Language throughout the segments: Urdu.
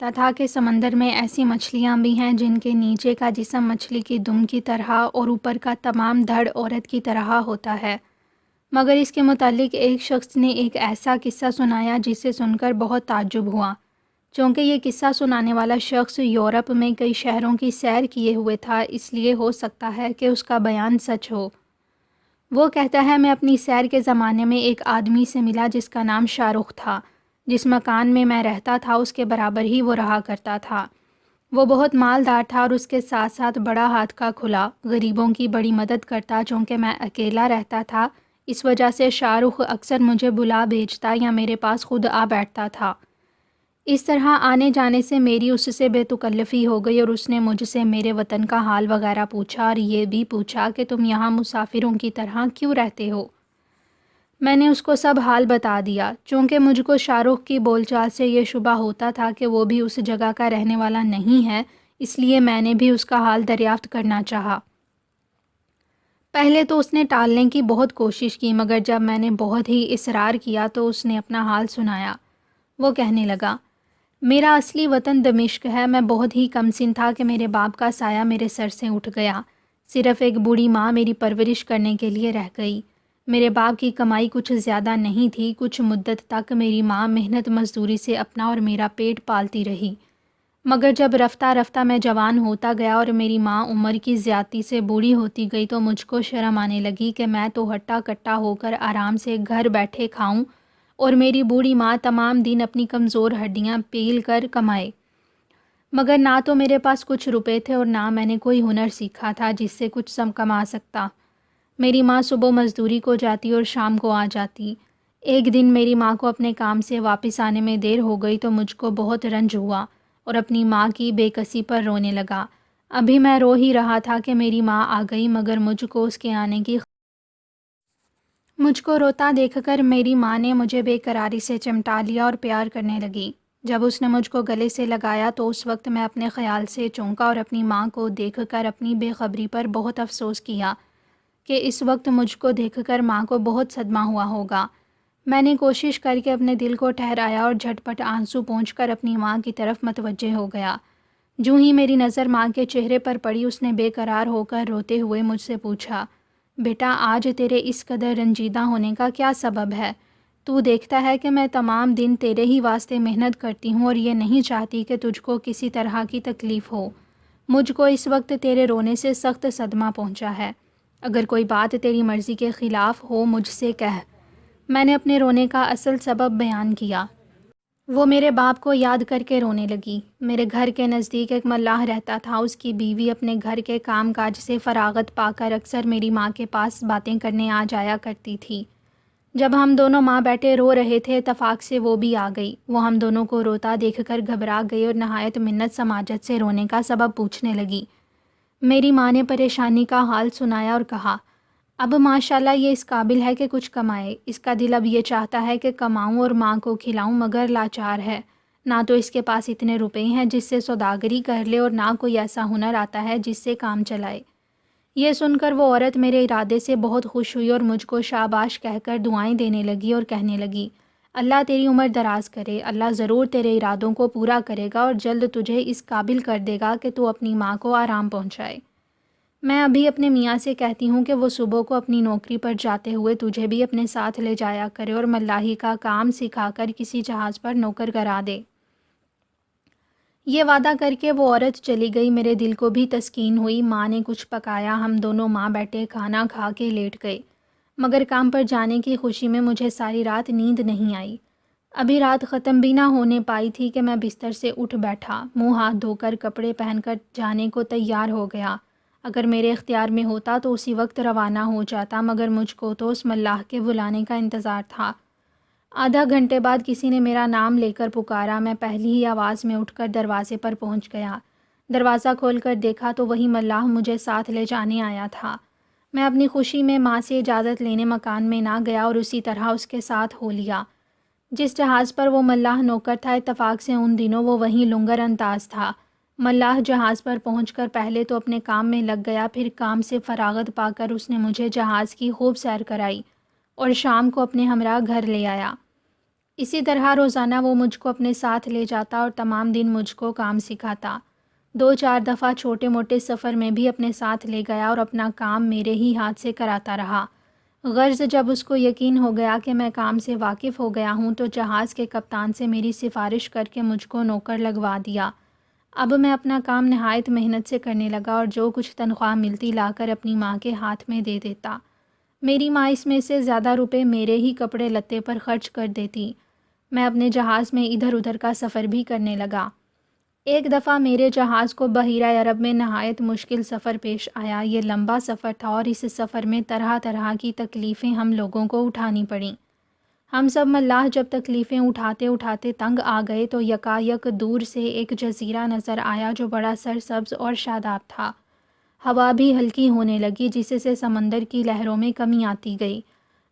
دیکھتا تھا کہ سمندر میں ایسی مچھلیاں بھی ہیں جن کے نیچے کا جسم مچھلی کی دم کی طرح اور اوپر کا تمام دھڑ عورت کی طرح ہوتا ہے، مگر اس کے متعلق ایک شخص نے ایک ایسا قصہ سنایا جسے سن کر بہت تعجب ہوا۔ چونکہ یہ قصہ سنانے والا شخص یورپ میں کئی شہروں کی سیر کیے ہوئے تھا، اس لیے ہو سکتا ہے کہ اس کا بیان سچ ہو۔ وہ کہتا ہے، میں اپنی سیر کے زمانے میں ایک آدمی سے ملا جس کا نام شاہ رخ تھا۔ جس مکان میں رہتا تھا اس کے برابر ہی وہ رہا کرتا تھا۔ وہ بہت مالدار تھا اور اس کے ساتھ ساتھ بڑا ہاتھ کا کھلا، غریبوں کی بڑی مدد کرتا۔ چونکہ میں اکیلا رہتا تھا، اس وجہ سے شاہ رخ اکثر مجھے بلا بھیجتا یا میرے پاس خود آ بیٹھتا تھا۔ اس طرح آنے جانے سے میری اس سے بے تکلفی ہو گئی اور اس نے مجھ سے میرے وطن کا حال وغیرہ پوچھا اور یہ بھی پوچھا کہ تم یہاں مسافروں کی طرح کیوں رہتے ہو؟ میں نے اس کو سب حال بتا دیا۔ چونکہ مجھ کو شاہ رخ کی بول چال سے یہ شبہ ہوتا تھا کہ وہ بھی اس جگہ کا رہنے والا نہیں ہے، اس لیے میں نے بھی اس کا حال دریافت کرنا چاہا۔ پہلے تو اس نے ٹالنے کی بہت کوشش کی، مگر جب میں نے بہت ہی اصرار کیا تو اس نے اپنا حال سنایا۔ وہ کہنے لگا، میرا اصلی وطن دمشق ہے۔ میں بہت ہی کم سن تھا کہ میرے باپ کا سایہ میرے سر سے اٹھ گیا۔ صرف ایک بوڑھی ماں میری پرورش کرنے کے لیے رہ گئی۔ میرے باپ کی کمائی کچھ زیادہ نہیں تھی۔ کچھ مدت تک میری ماں محنت مزدوری سے اپنا اور میرا پیٹ پالتی رہی، مگر جب رفتہ رفتہ میں جوان ہوتا گیا اور میری ماں عمر کی زیادتی سے بوڑھی ہوتی گئی تو مجھ کو شرم آنے لگی کہ میں تو ہٹا کٹا ہو کر آرام سے گھر بیٹھے کھاؤں اور میری بوڑھی ماں تمام دن اپنی کمزور ہڈیاں پیل کر کمائے۔ مگر نہ تو میرے پاس کچھ روپے تھے اور نہ میں نے کوئی ہنر سیکھا تھا جس سے کچھ سم کما سکتا۔ میری ماں صبح مزدوری کو جاتی اور شام کو آ جاتی۔ ایک دن میری ماں کو اپنے کام سے واپس آنے میں دیر ہو گئی تو مجھ کو بہت رنج ہوا اور اپنی ماں کی بے کسی پر رونے لگا۔ ابھی میں رو ہی رہا تھا کہ میری ماں آ گئی، مگر مجھ کو روتا دیکھ کر میری ماں نے مجھے بے قراری سے چمٹا لیا اور پیار کرنے لگی۔ جب اس نے مجھ کو گلے سے لگایا تو اس وقت میں اپنے خیال سے چونکا اور اپنی ماں کو دیکھ کر اپنی بے خبری پر بہت افسوس کیا کہ اس وقت مجھ کو دیکھ کر ماں کو بہت صدمہ ہوا ہوگا۔ میں نے کوشش کر کے اپنے دل کو ٹھہرایا اور جھٹ پٹ آنسو پونچھ کر اپنی ماں کی طرف متوجہ ہو گیا۔ جوں ہی میری نظر ماں کے چہرے پر پڑی، اس نے بے قرار ہو کر روتے ہوئے مجھ سے پوچھا، بیٹا آج تیرے اس قدر رنجیدہ ہونے کا کیا سبب ہے؟ تو دیکھتا ہے کہ میں تمام دن تیرے ہی واسطے محنت کرتی ہوں اور یہ نہیں چاہتی کہ تجھ کو کسی طرح کی تکلیف ہو۔ مجھ کو اس وقت تیرے رونے سے سخت صدمہ پہنچا ہے۔ اگر کوئی بات تیری مرضی کے خلاف ہو مجھ سے کہہ۔ میں نے اپنے رونے کا اصل سبب بیان کیا۔ وہ میرے باپ کو یاد کر کے رونے لگی۔ میرے گھر کے نزدیک ایک ملاح رہتا تھا۔ اس کی بیوی اپنے گھر کے کام کاج سے فراغت پا کر اکثر میری ماں کے پاس باتیں کرنے آ جایا کرتی تھی۔ جب ہم دونوں ماں بیٹے رو رہے تھے اتفاق سے وہ بھی آ گئی۔ وہ ہم دونوں کو روتا دیکھ کر گھبرا گئی اور نہایت منت سماجت سے رونے کا سبب پوچھنے لگی۔ میری ماں نے پریشانی کا حال سنایا اور کہا، اب ماشاءاللہ یہ اس قابل ہے کہ کچھ کمائے۔ اس کا دل اب یہ چاہتا ہے کہ کماؤں اور ماں کو کھلاؤں، مگر لاچار ہے۔ نہ تو اس کے پاس اتنے روپے ہیں جس سے سوداگری کر لے اور نہ کوئی ایسا ہنر آتا ہے جس سے کام چلائے۔ یہ سن کر وہ عورت میرے ارادے سے بہت خوش ہوئی اور مجھ کو شاباش کہہ کر دعائیں دینے لگی اور کہنے لگی، اللہ تیری عمر دراز کرے، اللہ ضرور تیرے ارادوں کو پورا کرے گا اور جلد تجھے اس قابل کر دے گا کہ تو اپنی ماں کو آرام پہنچائے۔ میں ابھی اپنے میاں سے کہتی ہوں کہ وہ صبح کو اپنی نوکری پر جاتے ہوئے تجھے بھی اپنے ساتھ لے جایا کرے اور ملاحی کا کام سکھا کر کسی جہاز پر نوکر کرا دے۔ یہ وعدہ کر کے وہ عورت چلی گئی۔ میرے دل کو بھی تسکین ہوئی۔ ماں نے کچھ پکایا، ہم دونوں ماں بیٹے کھانا کھا کے لیٹ گئے، مگر کام پر جانے کی خوشی میں مجھے ساری رات نیند نہیں آئی۔ ابھی رات ختم بھی نہ ہونے پائی تھی کہ میں بستر سے اٹھ بیٹھا، منہ ہاتھ دھو کر کپڑے پہن کر جانے کو تیار ہو گیا۔ اگر میرے اختیار میں ہوتا تو اسی وقت روانہ ہو جاتا، مگر مجھ کو تو اس ملاح کے بلانے کا انتظار تھا۔ آدھا گھنٹے بعد کسی نے میرا نام لے کر پکارا۔ میں پہلی ہی آواز میں اٹھ کر دروازے پر پہنچ گیا۔ دروازہ کھول کر دیکھا تو وہی ملاح مجھے ساتھ لے جانے آیا تھا۔ میں اپنی خوشی میں ماں سے اجازت لینے مکان میں نہ گیا اور اسی طرح اس کے ساتھ ہو لیا۔ جس جہاز پر وہ ملاح نوکر تھا اتفاق سے ان دنوں وہ وہیں لنگر انداز تھا۔ ملاح جہاز پر پہنچ کر پہلے تو اپنے کام میں لگ گیا، پھر کام سے فراغت پا کر اس نے مجھے جہاز کی خوب سیر کرائی اور شام کو اپنے ہمراہ گھر لے آیا۔ اسی طرح روزانہ وہ مجھ کو اپنے ساتھ لے جاتا اور تمام دن مجھ کو کام سکھاتا۔ 2-4 دفعہ چھوٹے موٹے سفر میں بھی اپنے ساتھ لے گیا اور اپنا کام میرے ہی ہاتھ سے کراتا رہا۔ غرض جب اس کو یقین ہو گیا کہ میں کام سے واقف ہو گیا ہوں تو جہاز کے کپتان سے میری سفارش کر کے مجھ کو نوکر لگوا دیا۔ اب میں اپنا کام نہایت محنت سے کرنے لگا اور جو کچھ تنخواہ ملتی لا کر اپنی ماں کے ہاتھ میں دے دیتا۔ میری ماں اس میں سے زیادہ روپے میرے ہی کپڑے لتے پر خرچ کر دیتی۔ میں اپنے جہاز میں ادھر ادھر کا سفر بھی کرنے لگا۔ ایک دفعہ میرے جہاز کو بحیرہ عرب میں نہایت مشکل سفر پیش آیا۔ یہ لمبا سفر تھا اور اس سفر میں طرح طرح کی تکلیفیں ہم لوگوں کو اٹھانی پڑیں۔ ہم سب ملاح جب تکلیفیں اٹھاتے اٹھاتے تنگ آ گئے تو یکایک دور سے ایک جزیرہ نظر آیا جو بڑا سرسبز اور شاداب تھا۔ ہوا بھی ہلکی ہونے لگی جس سے سمندر کی لہروں میں کمی آتی گئی۔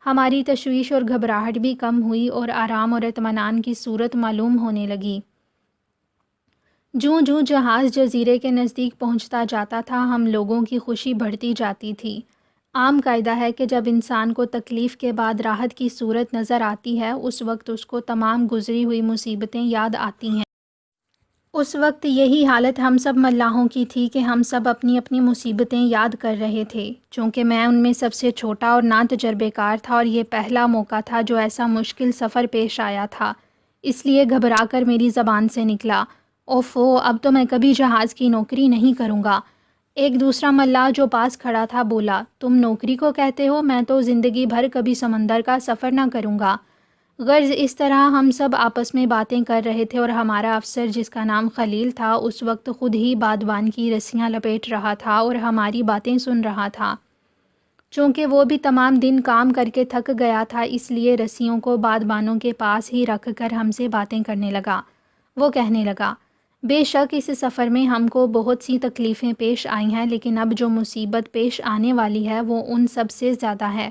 ہماری تشویش اور گھبراہٹ بھی کم ہوئی اور آرام اور اطمینان کی صورت معلوم ہونے لگی۔ جوں جوں جہاز جزیرے کے نزدیک پہنچتا جاتا تھا ہم لوگوں کی خوشی بڑھتی جاتی تھی۔ عام قاعدہ ہے کہ جب انسان کو تکلیف کے بعد راحت کی صورت نظر آتی ہے اس وقت اس کو تمام گزری ہوئی مصیبتیں یاد آتی ہیں۔ اس وقت یہی حالت ہم سب ملاحوں کی تھی کہ ہم سب اپنی اپنی مصیبتیں یاد کر رہے تھے۔ چونکہ میں ان میں سب سے چھوٹا اور نا تجربے کار تھا اور یہ پہلا موقع تھا جو ایسا مشکل سفر پیش آیا تھا، اس لیے گھبرا کر میری زبان سے نکلا، اوفو اب تو میں کبھی جہاز کی نوکری نہیں کروں گا۔ ایک دوسرا ملاح جو پاس کھڑا تھا بولا، تم نوکری کو کہتے ہو؟ میں تو زندگی بھر کبھی سمندر کا سفر نہ کروں گا۔ غرض اس طرح ہم سب آپس میں باتیں کر رہے تھے اور ہمارا افسر جس کا نام خلیل تھا اس وقت خود ہی بادبان کی رسیاں لپیٹ رہا تھا اور ہماری باتیں سن رہا تھا۔ چونکہ وہ بھی تمام دن کام کر کے تھک گیا تھا اس لیے رسیوں کو بادبانوں کے پاس ہی رکھ کر ہم سے باتیں کرنے لگا۔ وہ کہنے لگا، بے شک اس سفر میں ہم کو بہت سی تکلیفیں پیش آئی ہیں لیکن اب جو مصیبت پیش آنے والی ہے وہ ان سب سے زیادہ ہے۔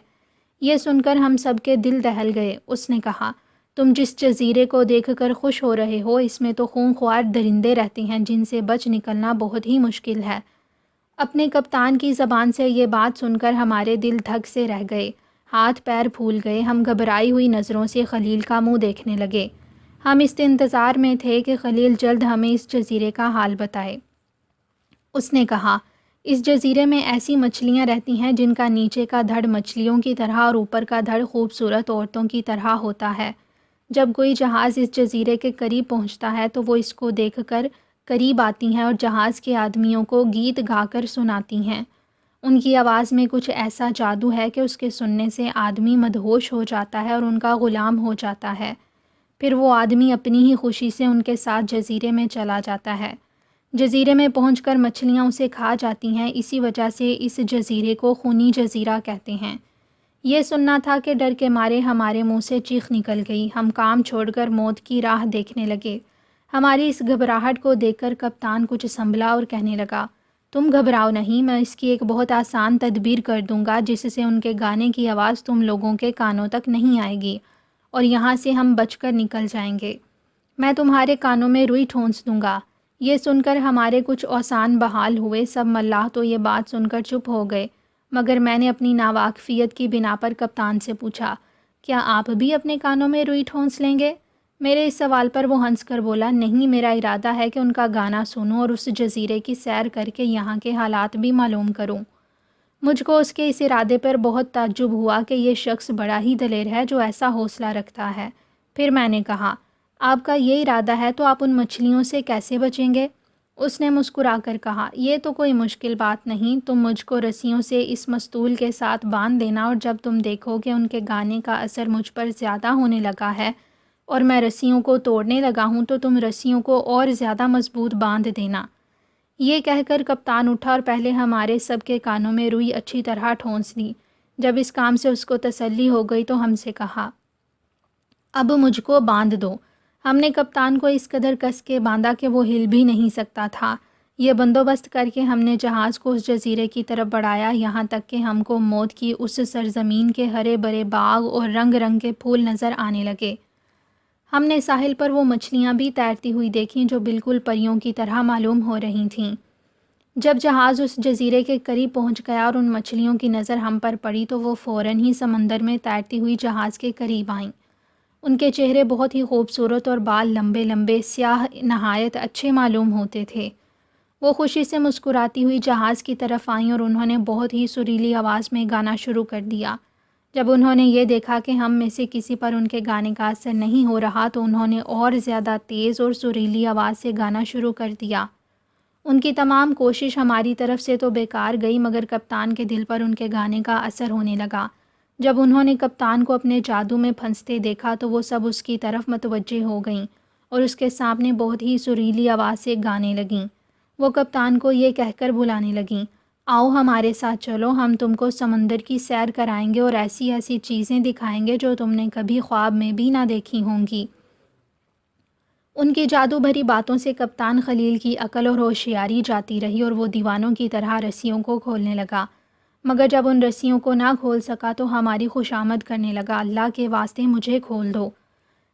یہ سن کر ہم سب کے دل دہل گئے۔ اس نے کہا، تم جس جزیرے کو دیکھ کر خوش ہو رہے ہو اس میں تو خونخوار درندے رہتے ہیں جن سے بچ نکلنا بہت ہی مشکل ہے۔ اپنے کپتان کی زبان سے یہ بات سن کر ہمارے دل دھک سے رہ گئے، ہاتھ پیر پھول گئے۔ ہم گھبرائی ہوئی نظروں سے خلیل کا منہ دیکھنے لگے۔ ہم اس انتظار میں تھے کہ خلیل جلد ہمیں اس جزیرے کا حال بتائے۔ اس نے کہا، اس جزیرے میں ایسی مچھلیاں رہتی ہیں جن کا نیچے کا دھڑ مچھلیوں کی طرح اور اوپر کا دھڑ خوبصورت عورتوں کی طرح ہوتا ہے۔ جب کوئی جہاز اس جزیرے کے قریب پہنچتا ہے تو وہ اس کو دیکھ کر قریب آتی ہیں اور جہاز کے آدمیوں کو گیت گا کر سناتی ہیں۔ ان کی آواز میں کچھ ایسا جادو ہے کہ اس کے سننے سے آدمی مدہوش ہو جاتا ہے اور ان کا غلام ہو جاتا ہے۔ پھر وہ آدمی اپنی ہی خوشی سے ان کے ساتھ جزیرے میں چلا جاتا ہے۔ جزیرے میں پہنچ کر مچھلیاں اسے کھا جاتی ہیں، اسی وجہ سے اس جزیرے کو خونی جزیرہ کہتے ہیں۔ یہ سننا تھا کہ ڈر کے مارے ہمارے منہ سے چیخ نکل گئی۔ ہم کام چھوڑ کر موت کی راہ دیکھنے لگے۔ ہماری اس گھبراہٹ کو دیکھ کر کپتان کچھ سنبھلا اور کہنے لگا، تم گھبراؤ نہیں، میں اس کی ایک بہت آسان تدبیر کر دوں گا جس سے ان کے گانے کی آواز تم لوگوں کے کانوں تک نہیں آئے گی اور یہاں سے ہم بچ کر نکل جائیں گے۔ میں تمہارے کانوں میں روئی ٹھونس دوں گا۔ یہ سن کر ہمارے کچھ اوسان بحال ہوئے۔ سب ملاح تو یہ بات سن کر چپ ہو گئے، مگر میں نے اپنی ناواقفیت کی بنا پر کپتان سے پوچھا، کیا آپ بھی اپنے کانوں میں روئی ٹھونس لیں گے؟ میرے اس سوال پر وہ ہنس کر بولا، نہیں، میرا ارادہ ہے کہ ان کا گانا سنوں اور اس جزیرے کی سیر کر کے یہاں کے حالات بھی معلوم کروں۔ مجھ کو اس کے اس ارادے پر بہت تعجب ہوا کہ یہ شخص بڑا ہی دلیر ہے جو ایسا حوصلہ رکھتا ہے۔ پھر میں نے کہا، آپ کا یہ ارادہ ہے تو آپ ان مچھلیوں سے کیسے بچیں گے؟ اس نے مسکرا کر کہا، یہ تو کوئی مشکل بات نہیں، تم مجھ کو رسیوں سے اس مستول کے ساتھ باندھ دینا اور جب تم دیکھو کہ ان کے گانے کا اثر مجھ پر زیادہ ہونے لگا ہے اور میں رسیوں کو توڑنے لگا ہوں تو تم رسیوں کو اور زیادہ مضبوط باندھ دینا۔ یہ کہہ کر کپتان اٹھا اور پہلے ہمارے سب کے کانوں میں روئی اچھی طرح ٹھونس دی۔ جب اس کام سے اس کو تسلی ہو گئی تو ہم سے کہا، اب مجھ کو باندھ دو۔ ہم نے کپتان کو اس قدر کس کے باندھا کہ وہ ہل بھی نہیں سکتا تھا۔ یہ بندوبست کر کے ہم نے جہاز کو اس جزیرے کی طرف بڑھایا یہاں تک کہ ہم کو موت کی اس سرزمین کے ہرے بھرے باغ اور رنگ رنگ کے پھول نظر آنے لگے۔ ہم نے ساحل پر وہ مچھلیاں بھی تیرتی ہوئی دیکھیں جو بالکل پریوں کی طرح معلوم ہو رہی تھیں۔ جب جہاز اس جزیرے کے قریب پہنچ گیا اور ان مچھلیوں کی نظر ہم پر پڑی تو وہ فوراً ہی سمندر میں تیرتی ہوئی جہاز کے قریب آئیں۔ ان کے چہرے بہت ہی خوبصورت اور بال لمبے لمبے سیاہ نہایت اچھے معلوم ہوتے تھے۔ وہ خوشی سے مسکراتی ہوئی جہاز کی طرف آئیں اور انہوں نے بہت ہی سریلی آواز میں گانا شروع کر دیا۔ جب انہوں نے یہ دیکھا کہ ہم میں سے کسی پر ان کے گانے کا اثر نہیں ہو رہا تو انہوں نے اور زیادہ تیز اور سریلی آواز سے گانا شروع کر دیا۔ ان کی تمام کوشش ہماری طرف سے تو بیکار گئی، مگر کپتان کے دل پر ان کے گانے کا اثر ہونے لگا۔ جب انہوں نے کپتان کو اپنے جادو میں پھنستے دیکھا تو وہ سب اس کی طرف متوجہ ہو گئیں اور اس کے سامنے بہت ہی سریلی آواز سے گانے لگیں۔ وہ کپتان کو یہ کہہ کر بلانے لگیں، آؤ ہمارے ساتھ چلو، ہم تم کو سمندر کی سیر کرائیں گے اور ایسی ایسی چیزیں دکھائیں گے جو تم نے کبھی خواب میں بھی نہ دیکھی ہوں گی۔ ان کی جادو بھری باتوں سے کپتان خلیل کی عقل اور ہوشیاری جاتی رہی اور وہ دیوانوں کی طرح رسیوں کو کھولنے لگا، مگر جب ان رسیوں کو نہ کھول سکا تو ہماری خوشامد کرنے لگا، اللہ کے واسطے مجھے کھول دو۔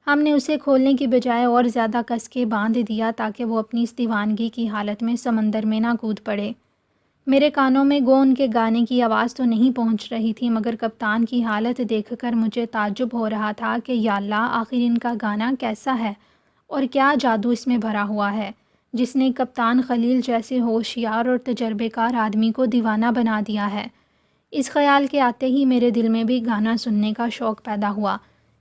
ہم نے اسے کھولنے کی بجائے اور زیادہ کس کے باندھ دیا تاکہ وہ اپنی اس دیوانگی کی حالت میں سمندر میں نہ کود پڑے۔ میرے کانوں میں گو ان کے گانے کی آواز تو نہیں پہنچ رہی تھی، مگر کپتان کی حالت دیکھ کر مجھے تعجب ہو رہا تھا کہ یا اللہ، آخر ان کا گانا کیسا ہے اور کیا جادو اس میں بھرا ہوا ہے جس نے کپتان خلیل جیسے ہوشیار اور تجربے کار آدمی کو دیوانہ بنا دیا ہے۔ اس خیال کے آتے ہی میرے دل میں بھی گانا سننے کا شوق پیدا ہوا۔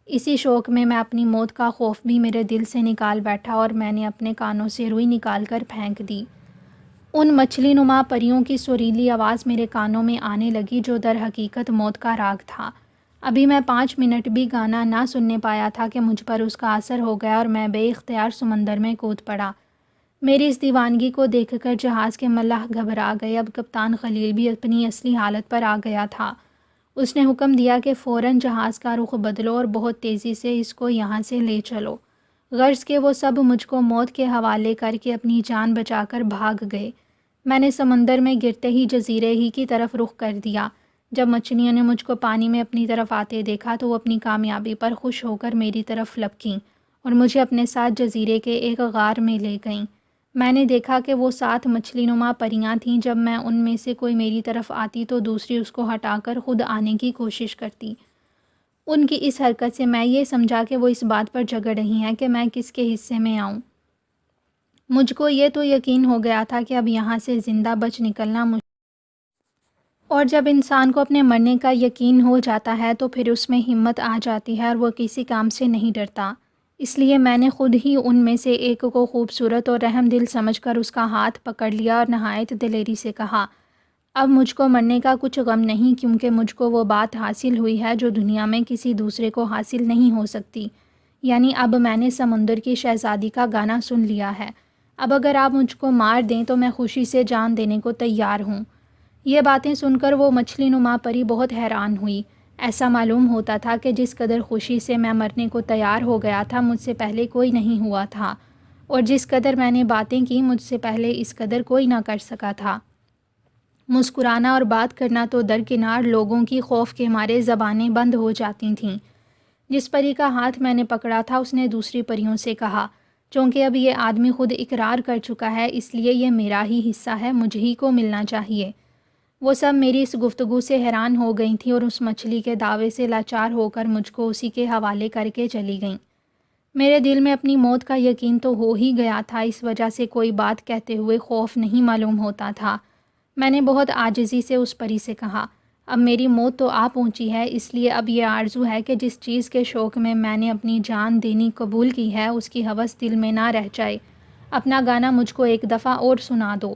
اسی شوق میں اپنی موت کا خوف بھی میرے دل سے نکال بیٹھا اور میں نے اپنے کانوں سے روئی نکال کر پھینک دی۔ ان مچھلی نما پریوں کی سریلی آواز میرے کانوں میں آنے لگی جو در حقیقت موت کا راگ تھا۔ ابھی میں 5 منٹ بھی گانا نہ سننے پایا تھا کہ مجھ پر اس کا اثر ہو گیا اور میں بے اختیار سمندر میں کود پڑا۔ میری اس دیوانگی کو دیکھ کر جہاز کے ملاح گھبرا گئے۔ اب کپتان خلیل بھی اپنی اصلی حالت پر آ گیا تھا۔ اس نے حکم دیا کہ فوراً جہاز کا رخ بدلو اور بہت تیزی سے اس کو یہاں سے لے چلو۔ غرض کہ وہ سب مجھ کو موت کے حوالے کر کے اپنی جان بچا کر بھاگ گئے۔ میں نے سمندر میں گرتے ہی جزیرے ہی کی طرف رخ کر دیا۔ جب مچھلیوں نے مجھ کو پانی میں اپنی طرف آتے دیکھا تو وہ اپنی کامیابی پر خوش ہو کر میری طرف لپکیں اور مجھے اپنے ساتھ جزیرے کے ایک غار میں لے گئیں۔ میں نے دیکھا کہ وہ 7 مچھلی نما پریاں تھیں۔ جب میں ان میں سے کوئی میری طرف آتی تو دوسری اس کو ہٹا کر خود آنے کی کوشش کرتی۔ ان کی اس حرکت سے میں یہ سمجھا کہ وہ اس بات پر جھگڑ رہی ہیں کہ میں کس کے حصے میں آؤں۔ مجھ کو یہ تو یقین ہو گیا تھا کہ اب یہاں سے زندہ بچ نکلنا اور جب انسان کو اپنے مرنے کا یقین ہو جاتا ہے تو پھر اس میں ہمت آ جاتی ہے اور وہ کسی کام سے نہیں ڈرتا۔ اس لیے میں نے خود ہی ان میں سے ایک کو خوبصورت اور رحم دل سمجھ کر اس کا ہاتھ پکڑ لیا اور نہایت دلیری سے کہا، اب مجھ کو مرنے کا کچھ غم نہیں، کیونکہ مجھ کو وہ بات حاصل ہوئی ہے جو دنیا میں کسی دوسرے کو حاصل نہیں ہو سکتی، یعنی اب میں نے سمندر کی شہزادی کا گانا سن لیا ہے۔ اب اگر آپ مجھ کو مار دیں تو میں خوشی سے جان دینے کو تیار ہوں۔ یہ باتیں سن کر وہ مچھلی نما پری بہت حیران ہوئی۔ ایسا معلوم ہوتا تھا کہ جس قدر خوشی سے میں مرنے کو تیار ہو گیا تھا مجھ سے پہلے کوئی نہیں ہوا تھا، اور جس قدر میں نے باتیں کی مجھ سے پہلے اس قدر کوئی نہ کر سکا تھا۔ مسکرانا اور بات کرنا تو درکنار، لوگوں کی خوف کے مارے زبانیں بند ہو جاتی تھیں۔ جس پری کا ہاتھ میں نے پکڑا تھا اس نے دوسری پریوں سے کہا، چونکہ اب یہ آدمی خود اقرار کر چکا ہے اس لیے یہ میرا ہی حصہ ہے، مجھ ہی کو ملنا چاہیے۔ وہ سب میری اس گفتگو سے حیران ہو گئی تھیں اور اس مچھلی کے دعوے سے لاچار ہو کر مجھ کو اسی کے حوالے کر کے چلی گئیں۔ میرے دل میں اپنی موت کا یقین تو ہو ہی گیا تھا، اس وجہ سے کوئی بات کہتے ہوئے خوف نہیں معلوم ہوتا تھا۔ میں نے بہت عاجزی سے اس پری سے کہا، اب میری موت تو آ پہنچی ہے، اس لیے اب یہ آرزو ہے کہ جس چیز کے شوق میں نے اپنی جان دینی قبول کی ہے اس کی ہوس دل میں نہ رہ جائے، اپنا گانا مجھ کو ایک دفعہ اور سنا دو۔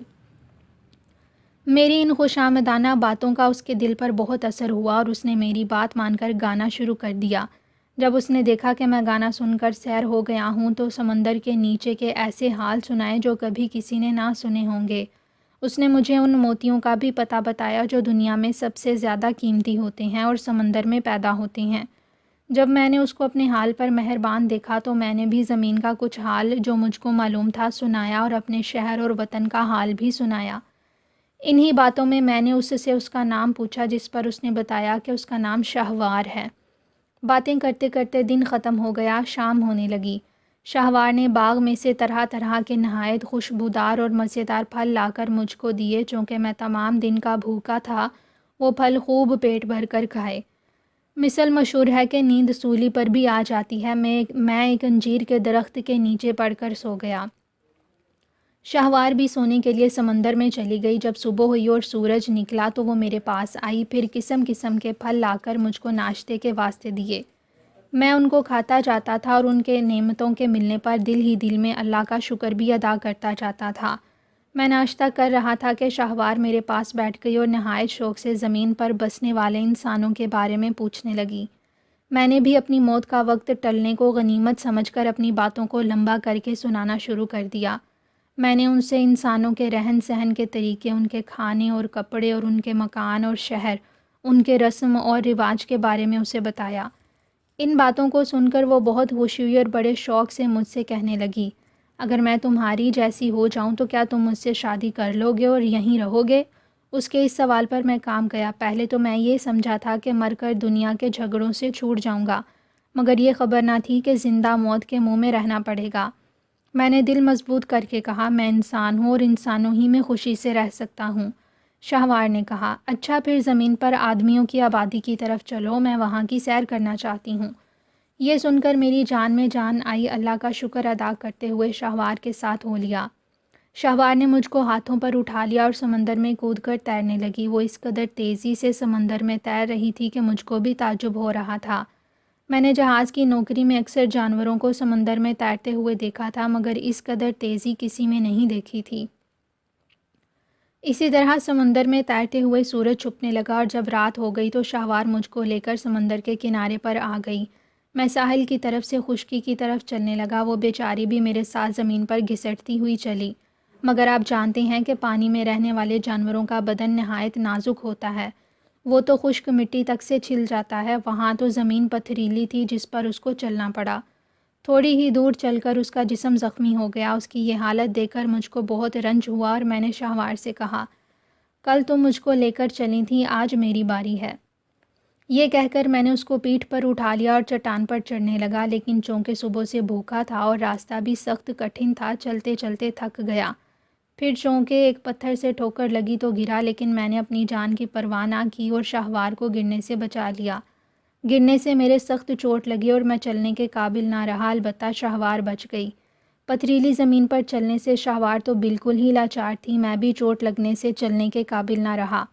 میری ان خوشامدانہ باتوں کا اس کے دل پر بہت اثر ہوا اور اس نے میری بات مان کر گانا شروع کر دیا۔ جب اس نے دیکھا کہ میں گانا سن کر سیر ہو گیا ہوں تو سمندر کے نیچے کے ایسے حال سنائے جو کبھی کسی نے نہ سنے ہوں گے۔ اس نے مجھے ان موتیوں کا بھی پتہ بتایا جو دنیا میں سب سے زیادہ قیمتی ہوتے ہیں اور سمندر میں پیدا ہوتے ہیں۔ جب میں نے اس کو اپنے حال پر مہربان دیکھا تو میں نے بھی زمین کا کچھ حال جو مجھ کو معلوم تھا سنایا اور اپنے شہر اور وطن کا حال بھی سنایا۔ انہی باتوں میں نے اس سے اس کا نام پوچھا، جس پر اس نے بتایا کہ اس کا نام شاہوار ہے۔ باتیں کرتے کرتے دن ختم ہو گیا، شام ہونے لگی۔ شاہوار نے باغ میں سے طرح طرح کے نہایت خوشبودار اور مزیدار پھل لا کر مجھ کو دیے، چونکہ میں تمام دن کا بھوکا تھا۔ وہ پھل خوب پیٹ بھر کر کھائے۔ مثل مشہور ہے کہ نیند سولی پر بھی آ جاتی ہے۔ میں ایک انجیر کے درخت کے نیچے پڑ کر سو گیا۔ شہوار بھی سونے کے لیے سمندر میں چلی گئی۔ جب صبح ہوئی اور سورج نکلا تو وہ میرے پاس آئی، پھر قسم قسم کے پھل لا کر مجھ کو ناشتے کے واسطے دیے۔ میں ان کو کھاتا جاتا تھا اور ان کے نعمتوں کے ملنے پر دل ہی دل میں اللہ کا شکر بھی ادا کرتا جاتا تھا۔ میں ناشتہ کر رہا تھا کہ شہوار میرے پاس بیٹھ گئی اور نہایت شوق سے زمین پر بسنے والے انسانوں کے بارے میں پوچھنے لگی۔ میں نے بھی اپنی موت کا وقت ٹلنے کو غنیمت سمجھ کر اپنی باتوں کو لمبا کر کے سنانا شروع کر دیا۔ میں نے ان سے انسانوں کے رہن سہن کے طریقے، ان کے کھانے اور کپڑے اور ان کے مکان اور شہر، ان کے رسم اور رواج کے بارے میں اسے بتایا۔ ان باتوں کو سن کر وہ بہت خوشی ہوئی اور بڑے شوق سے مجھ سے کہنے لگی، اگر میں تمہاری جیسی ہو جاؤں تو کیا تم مجھ سے شادی کر لو گے اور یہیں رہو گے؟ اس کے اس سوال پر میں کام گیا۔ پہلے تو میں یہ سمجھا تھا کہ مر کر دنیا کے جھگڑوں سے چھوٹ جاؤں گا، مگر یہ خبر نہ تھی کہ زندہ موت کے منہ میں رہنا پڑے گا۔ میں نے دل مضبوط کر کے کہا، میں انسان ہوں اور انسانوں ہی میں خوشی سے رہ سکتا ہوں۔ شہوار نے کہا، اچھا پھر زمین پر آدمیوں کی آبادی کی طرف چلو، میں وہاں کی سیر کرنا چاہتی ہوں۔ یہ سن کر میری جان میں جان آئی۔ اللہ کا شکر ادا کرتے ہوئے شہوار کے ساتھ ہو لیا۔ شہوار نے مجھ کو ہاتھوں پر اٹھا لیا اور سمندر میں کود کر تیرنے لگی۔ وہ اس قدر تیزی سے سمندر میں تیر رہی تھی کہ مجھ کو بھی تعجب ہو رہا تھا۔ میں نے جہاز کی نوکری میں اکثر جانوروں کو سمندر میں تیرتے ہوئے دیکھا تھا، مگر اس قدر تیزی کسی میں نہیں دیکھی تھی۔ اسی طرح سمندر میں تیرتے ہوئے سورج چھپنے لگا اور جب رات ہو گئی تو شہوار مجھ کو لے کر سمندر کے کنارے پر آ گئی۔ میں ساحل کی طرف سے خشکی کی طرف چلنے لگا۔ وہ بیچاری بھی میرے ساتھ زمین پر گھسٹتی ہوئی چلی۔ مگر آپ جانتے ہیں کہ پانی میں رہنے والے جانوروں کا بدن نہایت نازک ہوتا ہے۔ وہ تو خشک مٹی تک سے چھل جاتا ہے، وہاں تو زمین پتھریلی تھی جس پر اس کو چلنا پڑا۔ تھوڑی ہی دور چل کر اس کا جسم زخمی ہو گیا۔ اس کی یہ حالت دیکھ کر مجھ کو بہت رنج ہوا اور میں نے شہوار سے کہا، کل تم مجھ کو لے کر چلی تھی، آج میری باری ہے۔ یہ کہہ کر میں نے اس کو پیٹھ پر اٹھا لیا اور چٹان پر چڑھنے لگا، لیکن چونکہ صبح سے بھوکا تھا اور راستہ بھی سخت کٹھن تھا، چلتے چلتے تھک گیا۔ پھر چونکہ ایک پتھر سے ٹھوکر لگی تو گرا، لیکن میں نے اپنی جان کی پرواہ نہ کی اور شہوار کو گرنے سے بچا لیا۔ گرنے سے میرے سخت چوٹ لگی اور میں چلنے کے قابل نہ رہا، البتہ شہوار بچ گئی۔ پتھریلی زمین پر چلنے سے شہوار تو بالکل ہی لاچار تھی، میں بھی چوٹ لگنے سے چلنے کے قابل نہ رہا۔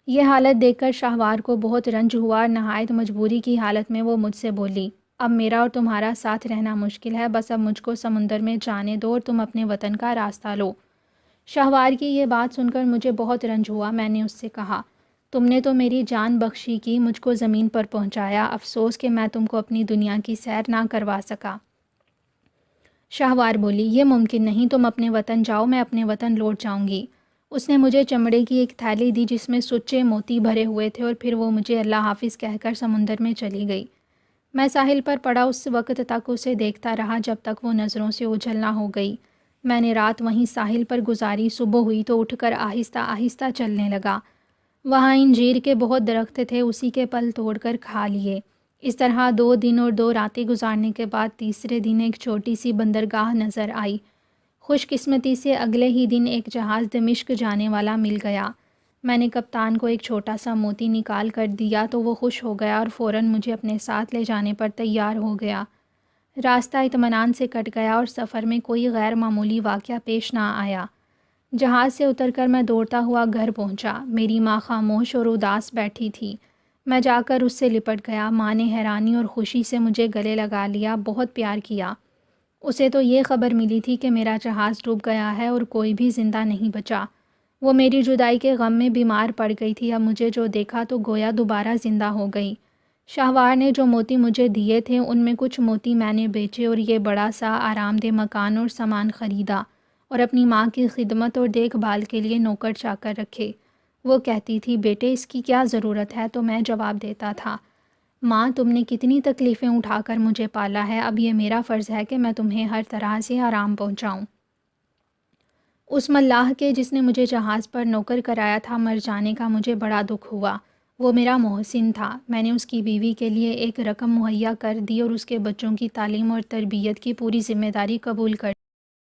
یہ حالت دیکھ کر شہوار کو بہت رنج ہوا اور نہایت مجبوری کی حالت میں وہ مجھ سے بولی، اب میرا اور تمہارا ساتھ رہنا مشکل ہے، بس اب مجھ کو سمندر میں جانے دو اور تم اپنے وطن کا راستہ لو۔ شہوار کی یہ بات سن کر مجھے بہت رنج ہوا۔ میں نے اس سے کہا، تم نے تو میری جان بخشی کی، مجھ کو زمین پر پہنچایا، افسوس کہ میں تم کو اپنی دنیا کی سیر نہ کروا سکا۔ شہوار بولی، یہ ممکن نہیں، تم اپنے وطن جاؤ، میں اپنے وطن لوٹ جاؤں گی۔ اس نے مجھے چمڑے کی ایک تھیلی دی جس میں سچے موتی بھرے ہوئے تھے اور پھر وہ مجھے اللہ حافظ کہہ کر سمندر میں چلی گئی۔ میں ساحل پر پڑا اس وقت تک اسے دیکھتا رہا جب تک وہ نظروں سے اوجھل نہ ہو گئی۔ میں نے رات وہیں ساحل پر گزاری۔ صبح ہوئی تو اٹھ کر آہستہ آہستہ چلنے لگا۔ وہاں انجیر کے بہت درخت تھے، اسی کے پھل توڑ کر کھا لیے۔ اس طرح 2 دن اور 2 راتیں گزارنے کے بعد تیسرے دن ایک چھوٹی سی بندرگاہ نظر آئی۔ خوش قسمتی سے اگلے ہی دن ایک جہاز دمشق جانے والا مل گیا۔ میں نے کپتان کو ایک چھوٹا سا موتی نکال کر دیا تو وہ خوش ہو گیا اور فوراً مجھے اپنے ساتھ لے جانے پر تیار ہو گیا۔ راستہ اطمینان سے کٹ گیا اور سفر میں کوئی غیر معمولی واقعہ پیش نہ آیا۔ جہاز سے اتر کر میں دوڑتا ہوا گھر پہنچا۔ میری ماں خاموش اور اداس بیٹھی تھی۔ میں جا کر اس سے لپٹ گیا۔ ماں نے حیرانی اور خوشی سے مجھے گلے لگا لیا، بہت پیار کیا۔ اسے تو یہ خبر ملی تھی کہ میرا جہاز ڈوب گیا ہے اور کوئی بھی زندہ نہیں بچا۔ وہ میری جدائی کے غم میں بیمار پڑ گئی تھی، اب مجھے جو دیکھا تو گویا دوبارہ زندہ ہو گئی۔ شہوار نے جو موتی مجھے دیے تھے ان میں کچھ موتی میں نے بیچے اور یہ بڑا سا آرام دہ مکان اور سامان خریدا اور اپنی ماں کی خدمت اور دیکھ بھال کے لیے نوکر چاکر رکھے۔ وہ کہتی تھی، بیٹے اس کی کیا ضرورت ہے؟ تو میں جواب دیتا تھا، ماں تم نے کتنی تکلیفیں اٹھا کر مجھے پالا ہے، اب یہ میرا فرض ہے کہ میں تمہیں ہر طرح سے آرام پہنچاؤں۔ اس ملاح کے جس نے مجھے جہاز پر نوکر کرایا تھا مر جانے کا مجھے بڑا دکھ ہوا۔ وہ میرا محسن تھا۔ میں نے اس کی بیوی کے لیے ایک رقم مہیا کر دی اور اس کے بچوں کی تعلیم اور تربیت کی پوری ذمہ داری قبول کر